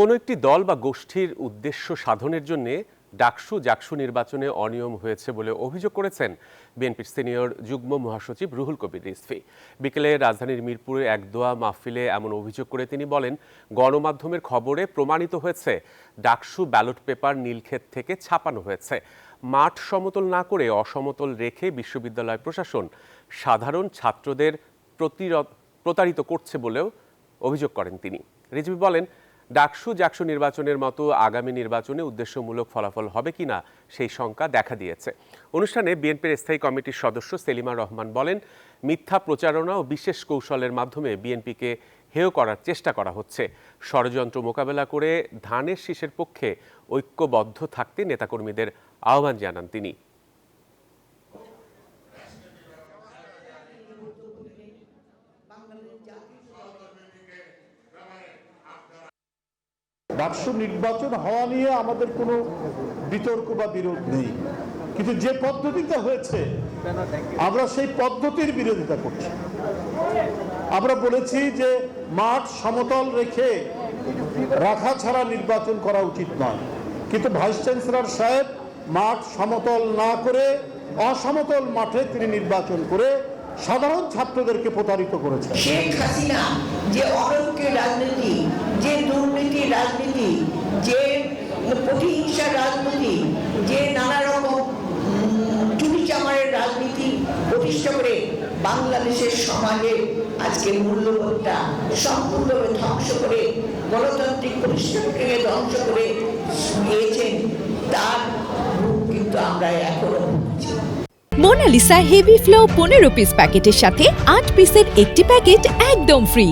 কোনো একটি দল বা গোষ্ঠীর উদ্দেশ্য সাধনের জন্য ডাকসু নির্বাচনে অনিয়ম হয়েছে বলে অভিযোগ করেছেন বিএনপির সিনিয়র যুগ্ম মহাসচিব রুহুল কবির রিজভী। বিকেলে রাজধানীর মিরপুরে এক দোয়া মাহফিলে এমন অভিযোগ করে তিনি বলেন, গণমাধ্যমের খবরে প্রমাণিত হয়েছে ডাকসু ব্যালট পেপার নীলক্ষেত থেকে ছাপানো হয়েছে। মাঠ সমতল না করে অসমতল রেখে বিশ্ববিদ্যালয় প্রশাসন সাধারণ ছাত্রদের প্রতারিত করছে বলেও অভিযোগ করেন তিনি। রিজভী বলেন, ডাকসু নির্বাচনের মতো আগামী নির্বাচনে উদ্দেশ্যমূলক ফলাফল হবে কিনা সেই শঙ্কা দেখা দিয়েছে। অনুষ্ঠানে বিএনপির স্থায়ী কমিটির সদস্য সেলিমা রহমান বলেন, মিথ্যা প্রচারণা ও বিশেষ কৌশলের মাধ্যমে বিএনপিকে হেয় করার চেষ্টা করা হচ্ছে। ষড়যন্ত্র মোকাবেলা করে ধানের শীষের পক্ষে ঐক্যবদ্ধ থাকতে নেতাকর্মীদের আহ্বান জানান তিনি। ডাকসু নির্বাচন হওয়া নিয়ে আমাদের কোনো বিতর্ক বা বিরোধ নেই, কিন্তু যে পদ্ধতিতে হয়েছে আমরা সেই পদ্ধতির বিরোধিতা করছি। আমরা বলেছি যে মাঠ সমতল রাখা ছাড়া নির্বাচন করা উচিত নয়, কিন্তু ভাইস চ্যান্সেলর সাহেব মাঠ সমতল না করে অসমতল মাঠে তিনি নির্বাচন করে সাধারণ ছাত্রদেরকে প্রতারিত করেছেন। শেখ হাসিনা যে অনৈক্যের রাজনীতি, যে দুর্নীতির রাজনীতি, যে প্রতিহিংসার রাজনীতি, যে নানা রকম চুরি চামারের রাজনীতি প্রতিষ্ঠা করে বাংলাদেশের সমাজে আজকে মূল্যবোধটা সম্পূর্ণভাবে ধ্বংস করে গণতান্ত্রিক প্রতিষ্ঠানকে ধ্বংস করে গিয়েছেন, তার রূপ কিন্তু আমরা এখনো ভুগছি। মোনালিসা হেভি ফ্লো 15 পিস প্যাকেটের সাথে 8 পিসের একটি প্যাকেট একদম ফ্রি।